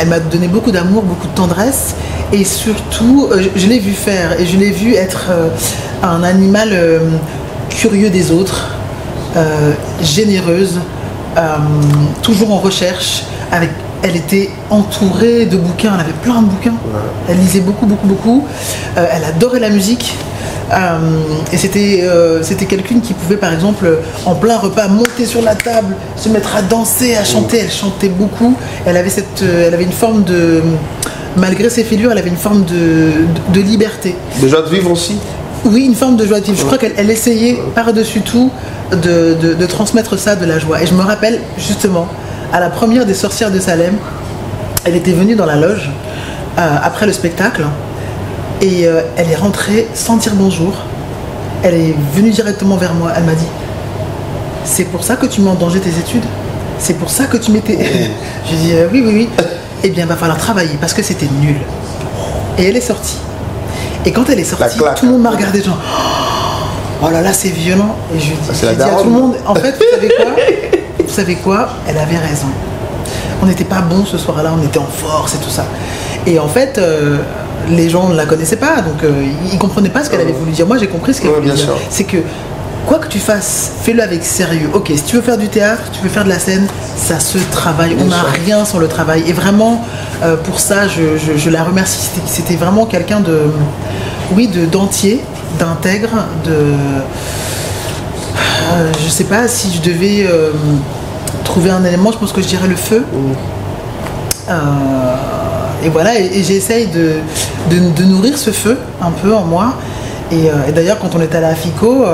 elle m'a donné beaucoup d'amour, beaucoup de tendresse, et surtout, je l'ai vu faire, et je l'ai vu être un animal curieux des autres, généreuse, toujours en recherche. Elle était entourée de bouquins, elle avait plein de bouquins. Elle lisait beaucoup. Elle adorait la musique. Et c'était quelqu'une qui pouvait, par exemple, en plein repas, monter sur la table, se mettre à danser, à chanter. Elle chantait beaucoup. Elle avait une forme malgré ses fêlures, elle avait une forme de liberté. De joie de vivre aussi. Oui, une forme de joie de vivre. Je crois qu'elle essayait par-dessus tout de transmettre ça, de la joie. Et je me rappelle justement, à la première des Sorcières de Salem, elle était venue dans la loge après le spectacle et elle est rentrée sans dire bonjour. Elle est venue directement vers moi. Elle m'a dit, c'est pour ça que tu mets en danger tes études? C'est pour ça que tu mettais... J'ai dit oui. Eh bien, il va falloir travailler parce que c'était nul. Et elle est sortie. Et quand elle est sortie, tout le monde m'a regardé genre, oh là là, c'est violent. Et je dis à tout le monde, en fait, vous savez quoi? Elle avait raison. On n'était pas bon ce soir-là, on était en force et tout ça. Et en fait, les gens ne la connaissaient pas, donc ils ne comprenaient pas ce qu'elle avait voulu dire. Moi, j'ai compris ce qu'elle voulait dire. C'est que quoi que tu fasses, fais-le avec sérieux. Ok, si tu veux faire du théâtre, tu veux faire de la scène, ça se travaille. On n'a rien sans le travail. Et vraiment, pour ça, je la remercie. C'était vraiment quelqu'un d'entier, d'intègre, je sais pas si je devais trouver un élément, je pense que je dirais le feu. Et voilà, et j'essaye de nourrir ce feu un peu en moi. Et d'ailleurs, quand on est allé à FICO,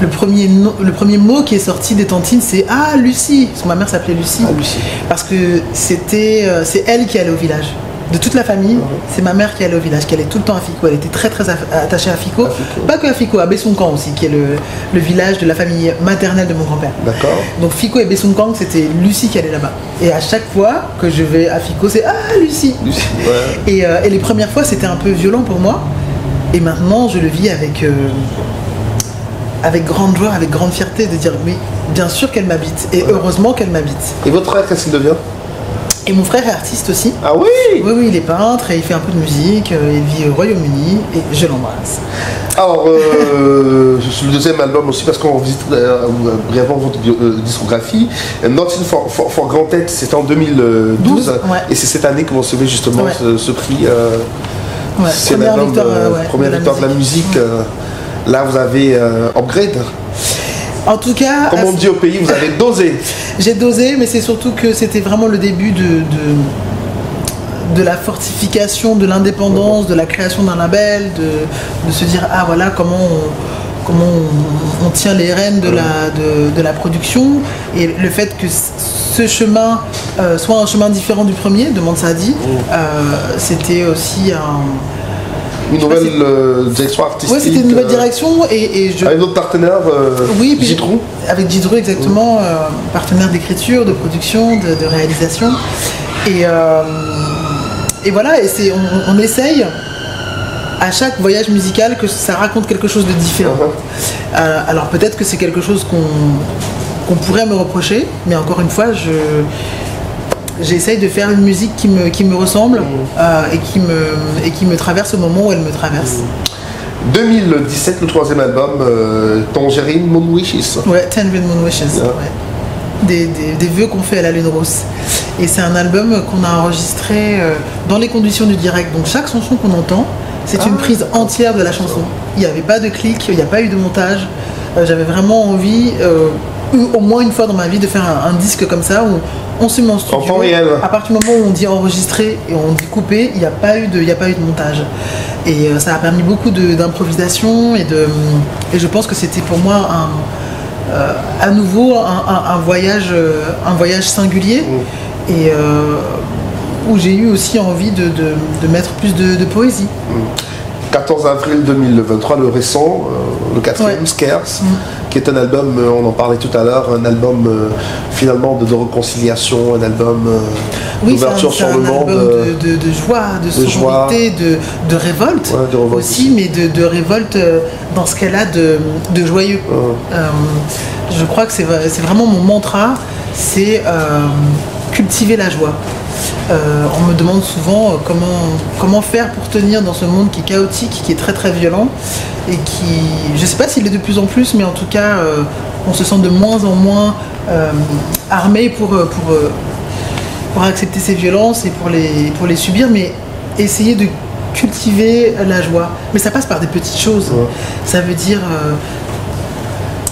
le premier mot qui est sorti des tantines, c'est « Ah, Lucie !» Parce que ma mère s'appelait Lucie. Ah, Lucie. Parce que c'est elle qui allait au village. De toute la famille, c'est ma mère qui allait au village, qui allait tout le temps à FICO. Elle était très très attachée à FICO. Pas que à FICO, à Bessonkang aussi, qui est le village de la famille maternelle de mon grand-père. D'accord. Donc FICO et Bessonkang, c'était Lucie qui allait là-bas. Et à chaque fois que je vais à FICO, c'est « Ah, Lucie !» Ouais. Et les premières fois, c'était un peu violent pour moi. Et maintenant, je le vis avec grande joie, avec grande fierté, de dire oui, bien sûr qu'elle m'habite. Et heureusement qu'elle m'habite. Et votre frère, qu'est-ce qu'il devient? Et mon frère est artiste aussi. Ah oui? Oui, il est peintre et il fait un peu de musique. Il vit au Royaume-Uni et je l'embrasse. Alors, le deuxième album aussi, parce qu'on visite brièvement votre discographie. Nothing for Granted, c'était en 2012. Ouais. Et c'est cette année que vous recevez justement ce prix. C'est première victoire de la musique. Là, vous avez upgrade. En tout cas, comme on dit au pays, vous avez dosé. J'ai dosé, mais c'est surtout que c'était vraiment le début de la fortification, de l'indépendance, de la création d'un label, de se dire ah voilà comment on tient les rênes de la production, et le fait que ce chemin soit un chemin différent du premier de Mansadi, c'était aussi une nouvelle direction artistique. Oui, c'était une nouvelle direction. Avec notre partenaire, Djidrou. Avec Djidrou, exactement, partenaire d'écriture, de production, de réalisation. Et voilà, et on essaye à chaque voyage musical que ça raconte quelque chose de différent. Alors peut-être que c'est quelque chose qu'on pourrait me reprocher, mais encore une fois, j'essaye de faire une musique qui me ressemble et qui me traverse au moment où elle me traverse. 2017, le troisième album, Tangerine Moon Wishes. Ouais, Tangerine Moon Wishes. Ouais. Des vœux qu'on fait à la Lune Rousse. Et c'est un album qu'on a enregistré dans les conditions du direct. Donc chaque chanson qu'on entend, c'est une prise entière de la chanson. Il n'y avait pas de clic, il n'y a pas eu de montage. J'avais vraiment envie, au moins une fois dans ma vie, de faire un disque comme ça où on se met en studio. En temps réel. À partir du moment où on dit enregistrer et on dit couper, il n'y a pas eu de montage. Et ça a permis beaucoup d'improvisation et je pense que c'était pour moi à nouveau un voyage singulier et où j'ai eu aussi envie de mettre plus de poésie. 14 avril 2023, le récent, le quatrième, Scarce, qui est un album, on en parlait tout à l'heure, un album finalement de réconciliation, un album d'ouverture sur le monde. De joie, de sororité, de révolte, aussi, mais de révolte dans ce qu'elle a de joyeux. Je crois que c'est vraiment mon mantra, c'est cultiver la joie. On me demande souvent comment faire pour tenir dans ce monde qui est chaotique, qui est très très violent et qui, je ne sais pas s'il est de plus en plus, mais en tout cas on se sent de moins en moins armé pour accepter ces violences et pour les subir, mais essayer de cultiver la joie. Mais ça passe par des petites choses. Ça veut dire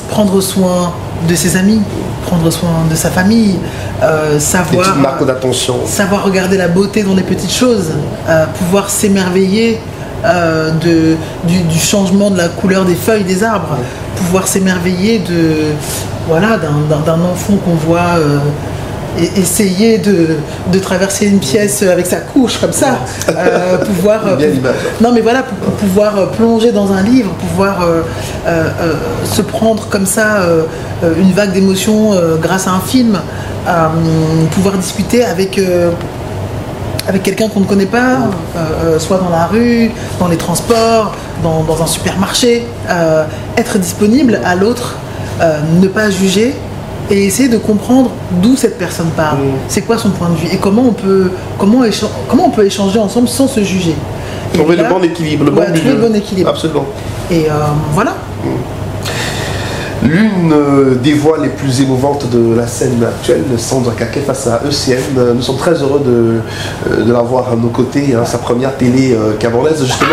prendre soin de ses amis, prendre soin de sa famille, Des savoir, petites marques d'attention. savoir regarder la beauté dans les petites choses, pouvoir s'émerveiller du changement de la couleur des feuilles des arbres, pouvoir s'émerveiller d'un enfant qu'on voit essayer de traverser une pièce avec sa couche comme ça, non mais voilà, pour pouvoir plonger dans un livre, pouvoir se prendre comme ça une vague d'émotions grâce à un film, pouvoir discuter avec quelqu'un qu'on ne connaît pas, soit dans la rue, dans les transports, dans un supermarché, être disponible à l'autre, ne pas juger et essayer de comprendre d'où cette personne parle, c'est quoi son point de vue et comment on peut échanger ensemble sans se juger. Trouver le bon équilibre, le bon milieu. Trouver le bon équilibre. Absolument. Et voilà. L'une des voix les plus émouvantes de la scène actuelle, Sandra Kaké face à ECN. Nous sommes très heureux de la voir à nos côtés, sa première télé camerounaise, justement.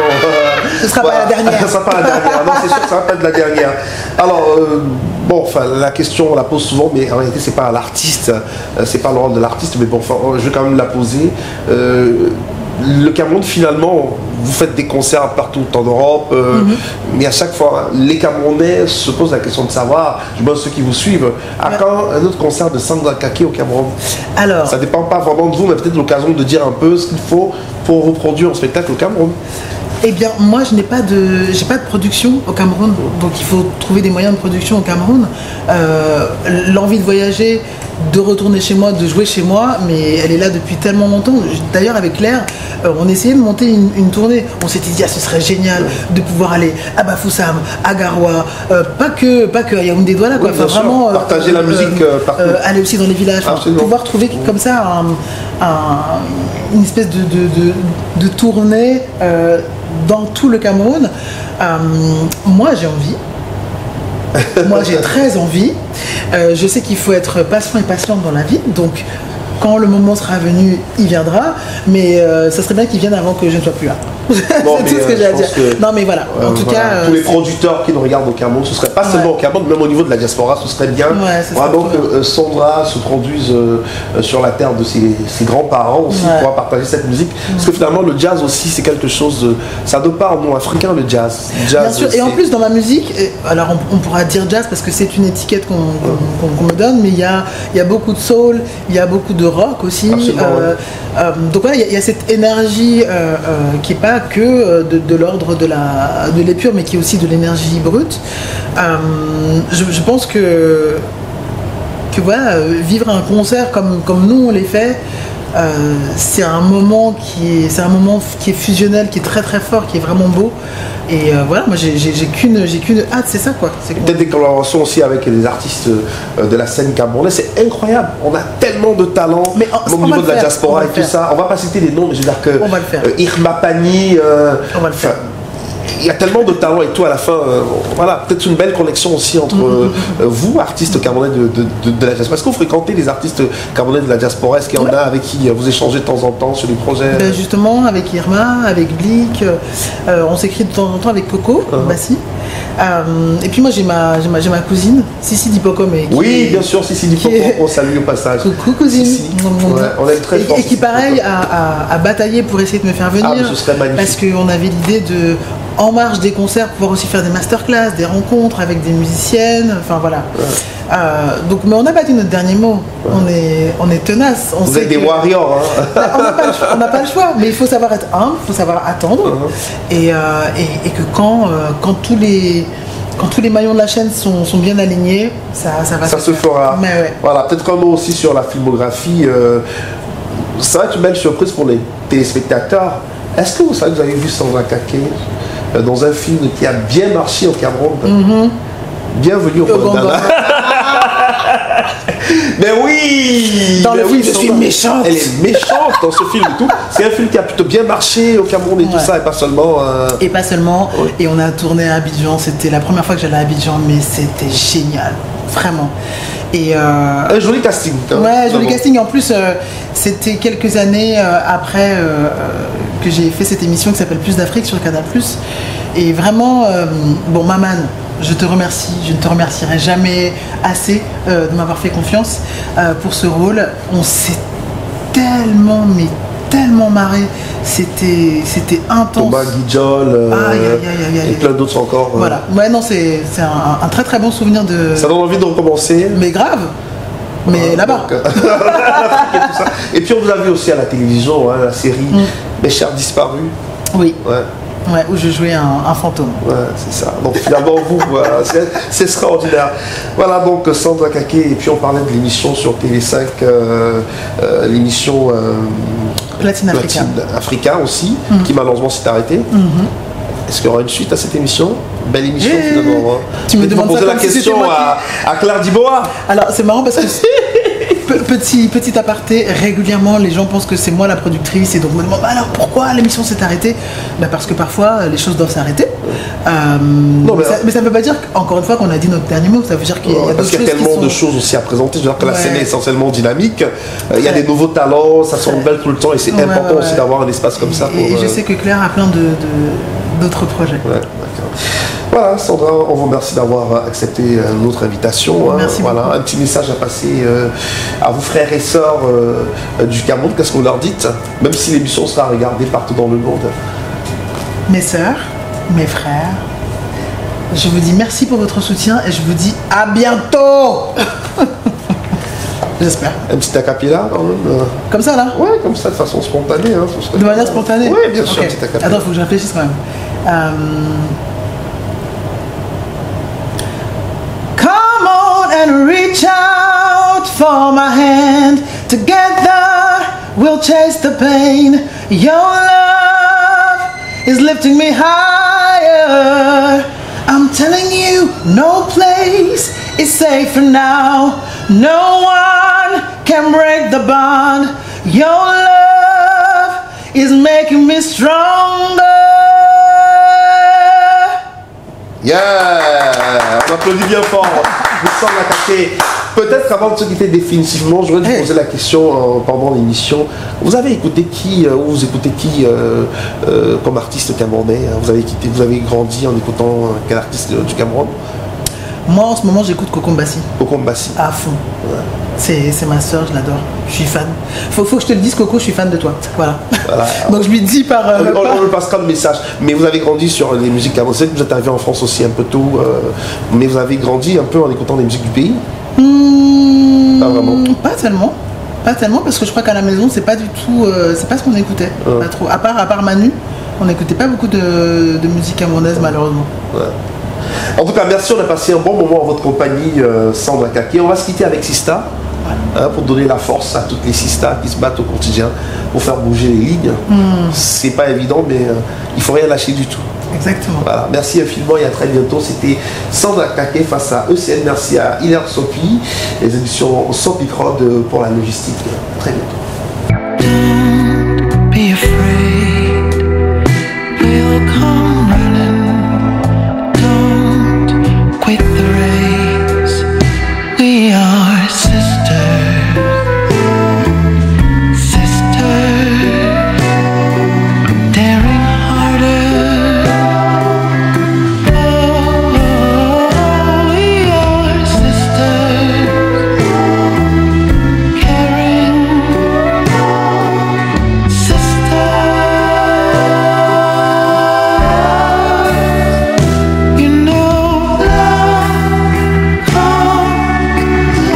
Ce ne sera pas la dernière. Ce ne sera pas la dernière, non, c'est sûr que ça ne va pas être la dernière. Alors, la question, on la pose souvent, mais en réalité, c'est pas à l'artiste, c'est pas le rôle de l'artiste, mais bon, je vais quand même la poser. Le Cameroun, finalement, vous faites des concerts partout en Europe, mais à chaque fois, les Camerounais se posent la question de savoir, je pense ceux qui vous suivent, à quand un autre concert de Sandra Kaké au Cameroun? Alors, ça ne dépend pas vraiment de vous, mais peut-être l'occasion de dire un peu ce qu'il faut pour reproduire un spectacle au Cameroun. Eh bien, moi, je n'ai pas de production au Cameroun, donc il faut trouver des moyens de production au Cameroun. L'envie de voyager, de retourner chez moi, de jouer chez moi, mais elle est là depuis tellement longtemps. D'ailleurs, avec Claire, on essayait de monter une tournée. On s'était dit, ce serait génial de pouvoir aller à Bafoussam, à Garoua, pas que à Yaoundé Douala, quoi. Oui, enfin, vraiment partager la musique partout. Aller aussi dans les villages, pouvoir trouver comme ça une espèce de tournée dans tout le Cameroun. Moi, j'ai envie. Moi, j'ai très envie. Je sais qu'il faut être patient et patiente dans la vie. Donc, quand le moment sera venu, il viendra. Mais ça serait bien qu'il vienne avant que je ne sois plus là. Bon, c'est tout ce que j'ai à dire. Non, mais voilà. En tout cas, tous les producteurs qui nous regardent au Cameroun, ce serait pas seulement au Cameroun, même au niveau de la diaspora, ce serait bien vraiment que Sandra se produise sur la terre de ses grands-parents aussi, pour partager cette musique. Parce que finalement, le jazz aussi, c'est quelque chose. Ça ne part, nous, africains, le jazz. Bien sûr. Et en plus, dans ma musique, alors on pourra dire jazz parce que c'est une étiquette qu'on me donne, mais il y a beaucoup de soul, il y a beaucoup de rock aussi. Donc voilà, il y a cette énergie qui n'est pas que de l'ordre de l'épure, mais qui est aussi de l'énergie brute. Je pense que voilà, vivre un concert comme nous on les fait, c'est un moment qui est fusionnel, qui est très très fort, qui est vraiment beau. Et voilà, moi j'ai qu'une hâte, c'est ça quoi. Peut-être des collaborations aussi avec les artistes de la scène camerounaise, c'est incroyable. On a tellement de talents au niveau de la diaspora et tout ça. On va pas citer les noms, mais je veux dire que Irma Pani, on va le faire. Il y a tellement de talents et tout à la fin. Voilà, peut-être une belle connexion aussi entre vous, artistes camerounais de la diaspora. Est-ce que vous fréquentez les artistes camerounais de la diaspora? Est-ce qu'il y en a avec qui vous échangez de temps en temps sur des projets? Justement, avec Irma, avec Blick, on s'écrit de temps en temps avec Coco, Bassi. Et puis moi j'ai ma cousine, Sissi Dipoko. Oui, bien sûr, Sissi Dipoko, on salue au passage. Coucou cousine. On est très fort. Et qui pareil a bataillé pour essayer de me faire venir. Ce serait magnifique. Parce qu'on avait l'idée de, en marge des concerts, pouvoir aussi faire des masterclass, des rencontres avec des musiciennes, enfin voilà. Donc, mais on n'a pas dit notre dernier mot. On est tenace. Vous êtes des warriors. On n'a pas le choix, mais il faut savoir être humble, il faut savoir attendre, et que quand tous les maillons de la chaîne sont bien alignés, ça va se fera. Voilà, peut-être un mot aussi sur la filmographie. Ça va être une belle surprise pour les téléspectateurs. Est-ce que vous savez que vous avez vu Sandra Kaké dans un film qui a bien marché au Cameroun? Bienvenue au Gondwana. Mais oui! Dans le film, je suis méchante. Elle est méchante dans ce film et tout. C'est un film qui a plutôt bien marché au Cameroun et tout ça, et pas seulement. Et pas seulement. Oui. Et on a tourné à Abidjan. C'était la première fois que j'allais à Abidjan, mais c'était génial. Vraiment. Et un joli casting. Ouais, joli casting. En plus, c'était quelques années après que j'ai fait cette émission qui s'appelle Plus d'Afrique sur Canal+. Et vraiment, bon, Maman, je te remercie. Je ne te remercierai jamais assez de m'avoir fait confiance pour ce rôle. On s'est tellement, mais tellement marré. C'était intense. Thomas Guidjol, et plein d'autres encore. Voilà. Ouais, non, c'est un très très bon souvenir de. Ça donne envie de recommencer. Mais grave. Mais là-bas. Et puis on vous a vu aussi à la télévision, la série Mes chers disparus. Oui. Ouais. Ouais, où je jouais un fantôme. Ouais, c'est ça. Donc finalement, vous, voilà, c'est extraordinaire. Voilà, donc Sandra Kaké, et puis on parlait de l'émission sur TV5, l'émission Platine Africa aussi, qui malheureusement s'est arrêtée. Est-ce qu'il y aura une suite à cette émission? Belle émission finalement. Hein. Tu me demandes poser la question à Claire Diboa. Alors c'est marrant parce que petit aparté, régulièrement les gens pensent que c'est moi la productrice et donc me demandent alors pourquoi l'émission s'est arrêtée? Parce que parfois les choses doivent s'arrêter. Mais ça ne veut pas dire encore une fois qu'on a dit notre dernier mot. Ça veut dire qu'il y a d'autres choses. Parce qu'il y a tellement de choses aussi à présenter. Je veux dire que la scène est essentiellement dynamique. Il y a des nouveaux talents, ça se renouvelle tout le temps et c'est important aussi d'avoir un espace comme ça. Et je sais que Claire a plein d'autres projets. Ouais, d'accord. Voilà, Sandra, on vous remercie d'avoir accepté notre invitation. Merci beaucoup. Un petit message à passer à vos frères et sœurs du Cameroun. Qu'est-ce que vous leur dites? Même si l'émission sera regardée partout dans le monde. Mes sœurs, mes frères, je vous dis merci pour votre soutien et je vous dis à bientôt. J'espère. Un petit acapella quand même. Comme ça là? Ouais, comme ça, de façon spontanée. Hein, de manière spontanée? Oui, bien sûr, un petit acapella. Attends, il faut que je réfléchisse quand même. Come on and reach out for my hand. Together we'll chase the pain. Your love is lifting me higher. I'm telling you, no place is safer now. No one can break the bond. Your love is making me stronger. Yeah! On applaudit bien fort. Vous semble attaquer. Peut-être avant de se quitter définitivement, je voudrais vous poser la question pendant l'émission. Vous avez écouté qui, ou vous écoutez qui comme artiste camerounais? Vous avez grandi en écoutant quel artiste du Cameroun? Moi en ce moment j'écoute Coco Mbassi. Coco Mbassi. À fond. Ouais. C'est ma soeur, je l'adore. Je suis fan. Faut que je te le dise, Coco, je suis fan de toi. Voilà. Donc je lui dis par. On lui passera le message. Mais vous avez grandi sur les musiques camerounaises. Vous êtes arrivé en France aussi un peu tôt. Mais vous avez grandi un peu en écoutant des musiques du pays? Pas vraiment. Pas tellement. Pas tellement parce que je crois qu'à la maison c'est pas du tout. C'est pas ce qu'on écoutait. Pas trop. À part Manu, on n'écoutait pas beaucoup de musique camerounaise malheureusement. Ouais. En tout cas, merci, on a passé un bon moment en votre compagnie, Sandra Kaké. On va se quitter avec Sista, pour donner la force à toutes les Sistas qui se battent au quotidien pour faire bouger les lignes. C'est pas évident, mais il faut rien lâcher du tout. Exactement. Voilà. Merci infiniment et à très bientôt. C'était Sandra Kaké face à ECN. Merci à Hilaire Sopi, les éditions Sopicrod pour la logistique. À très bientôt. Don't be afraid, we'll come running. Quit the race. We are sisters, daring harder. Oh, we are sisters, caring sisters. You know love comes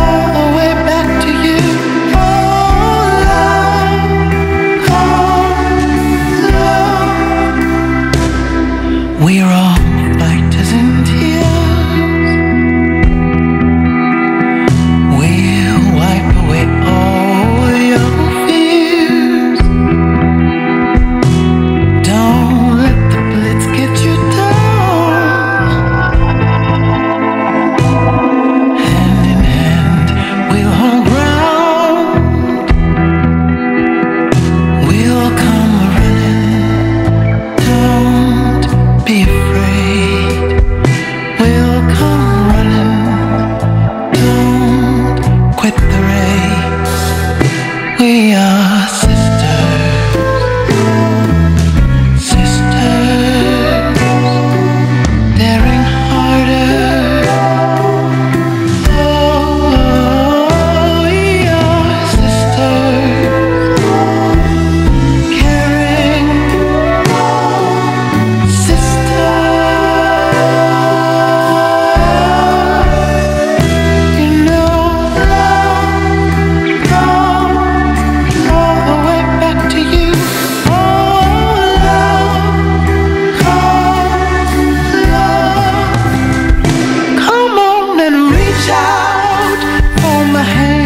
ahead.